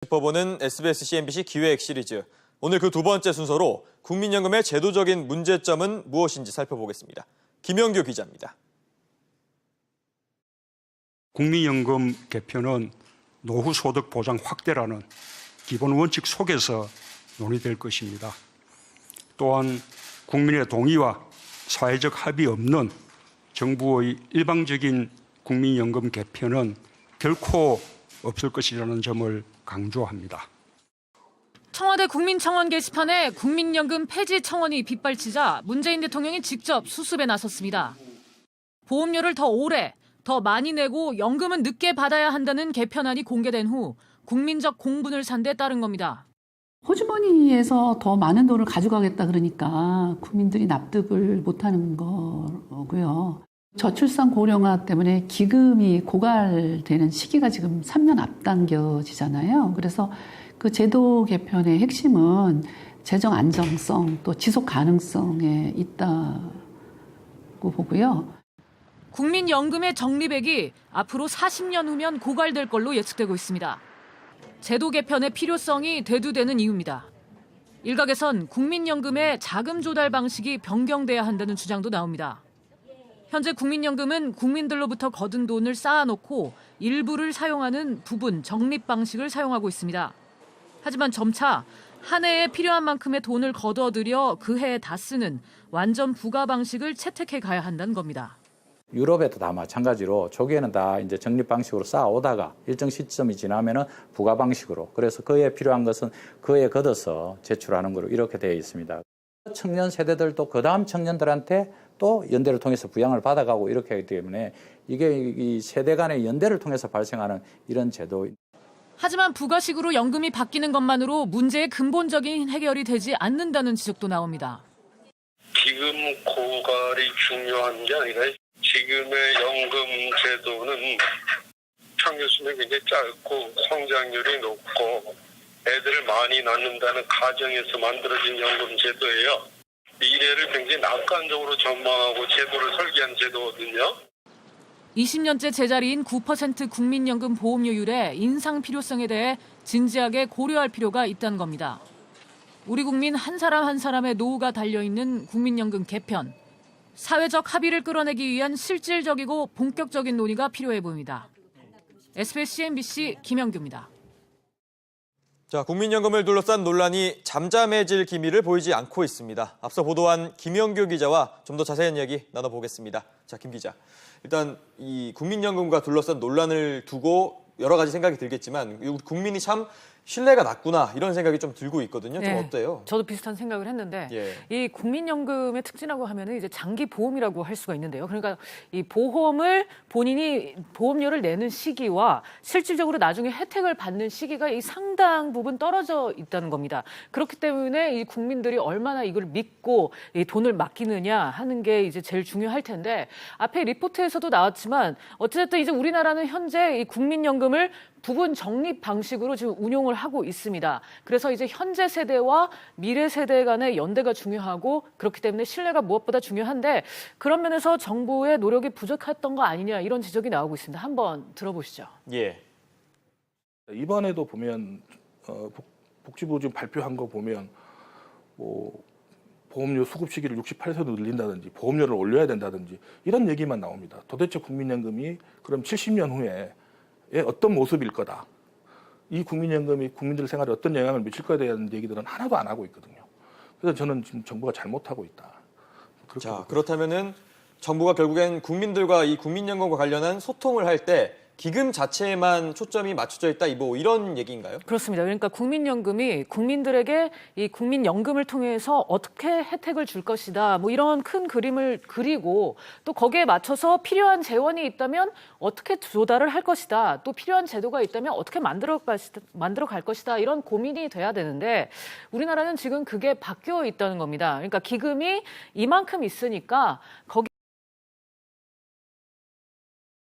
짚어보는 SBS CNBC 기획 시리즈. 오늘 그 두 번째 순서로 국민연금의 제도적인 문제점은 무엇인지 살펴보겠습니다. 김영규 기자입니다. 국민연금 개편은 노후 소득 보장 확대라는 기본 원칙 속에서 논의될 것입니다. 또한 국민의 동의와 사회적 합의 없는 정부의 일방적인 국민연금 개편은 결코 없을 것이라는 점을 강조합니다. 청와대 국민청원 게시판에 국민연금 폐지 청원이 빗발치자 문재인 대통령이 직접 수습에 나섰습니다. 보험료를 더 오래, 더 많이 내고 연금은 늦게 받아야 한다는 개편안이 공개된 후 국민적 공분을 산 데 따른 겁니다. 호주머니에서 더 많은 돈을 가져가겠다 그러니까 국민들이 납득을 못하는 거고요. 저출산 고령화 때문에 기금이 고갈되는 시기가 지금 3년 앞당겨지잖아요. 그래서 그 제도 개편의 핵심은 재정 안정성 또 지속 가능성에 있다고 보고요. 국민연금의 적립액이 앞으로 40년 후면 고갈될 걸로 예측되고 있습니다. 제도 개편의 필요성이 대두되는 이유입니다. 일각에선 국민연금의 자금 조달 방식이 변경돼야 한다는 주장도 나옵니다. 현재 국민연금은 국민들로부터 거둔 돈을 쌓아놓고 일부를 사용하는 부분 적립 방식을 사용하고 있습니다. 하지만 점차 한 해에 필요한 만큼의 돈을 거둬들여 그 해에 다 쓰는 완전 부가 방식을 채택해 가야 한다는 겁니다. 유럽에도 다 마찬가지로 초기에는 다 이제 적립 방식으로 쌓아오다가 일정 시점이 지나면은 부가 방식으로, 그래서 그에 필요한 것은 그에 걷어서 제출하는 거로 이렇게 되어 있습니다. 청년 세대들도 그 다음 청년들한테 또 연대를 통해서 부양을 받아가고 이렇게 하기 때문에 이게 이 세대 간의 연대를 통해서 발생하는 이런 제도. 하지만 부가식으로 연금이 바뀌는 것만으로 문제의 근본적인 해결이 되지 않는다는 지적도 나옵니다. 기금 고갈이 중요한 게 아니라 지금의 연금 제도는 평균 수명이 굉장히 짧고 성장률이 높고 애들을 많이 낳는다는 가정에서 만들어진 연금 제도예요. 미래를 굉장히 낙관적으로 전망하고 제도를 설계한 제도거든요. 20년째 제자리인 9% 국민연금 보험료율의 인상 필요성에 대해 진지하게 고려할 필요가 있다는 겁니다. 우리 국민 한 사람 한 사람의 노후가 달려있는 국민연금 개편. 사회적 합의를 끌어내기 위한 실질적이고 본격적인 논의가 필요해 보입니다. SBS CNBC 김영규입니다. 자, 국민연금을 둘러싼 논란이 잠잠해질 기미를 보이지 않고 있습니다. 앞서 보도한 김영규 기자와 좀 더 자세한 이야기 나눠보겠습니다. 자, 김 기자. 일단 이 국민연금과 둘러싼 논란을 두고 여러 가지 생각이 들겠지만 우리 국민이 참 신뢰가 낮구나 이런 생각이 좀 들고 있거든요. 좀 어때요? 저도 비슷한 생각을 했는데 이 국민연금의 특징이라고 하면은 이제 장기 보험이라고 할 수가 있는데요. 그러니까 이 보험을 본인이 보험료를 내는 시기와 실질적으로 나중에 혜택을 받는 시기가 이 상당 부분 떨어져 있다는 겁니다. 그렇기 때문에 이 국민들이 얼마나 이걸 믿고 이 돈을 맡기느냐 하는 게 이제 제일 중요할 텐데 앞에 리포트에서도 나왔지만 어쨌든 이제 우리나라는 현재 이 국민연금을 부분 적립 방식으로 지금 운용을 하고 있습니다. 그래서 이제 현재 세대와 미래 세대 간의 연대가 중요하고 그렇기 때문에 신뢰가 무엇보다 중요한데 그런 면에서 정부의 노력이 부족했던 거 아니냐 이런 지적이 나오고 있습니다. 한번 들어보시죠. 예. 이번에도 보면 복지부 지금 발표한 거 보면 뭐 보험료 수급 시기를 68세로 늘린다든지 보험료를 올려야 된다든지 이런 얘기만 나옵니다. 도대체 국민연금이 그럼 70년 후에 어떤 모습일 거다. 이 국민연금이 국민들 생활에 어떤 영향을 미칠 거에 대한 얘기들은 하나도 안 하고 있거든요. 그래서 저는 지금 정부가 잘못하고 있다. 자, 그렇다면은 정부가 결국엔 국민들과 이 국민연금과 관련한 소통을 할 때 기금 자체에만 초점이 맞춰져 있다, 뭐 이런 얘기인가요? 그렇습니다. 그러니까 국민연금이 국민들에게 이 국민연금을 통해서 어떻게 혜택을 줄 것이다. 뭐 이런 큰 그림을 그리고 또 거기에 맞춰서 필요한 재원이 있다면 어떻게 조달을 할 것이다. 또 필요한 제도가 있다면 어떻게 만들어 갈 것이다. 이런 고민이 돼야 되는데 우리나라는 지금 그게 바뀌어 있다는 겁니다. 그러니까 기금이 이만큼 있으니까 거기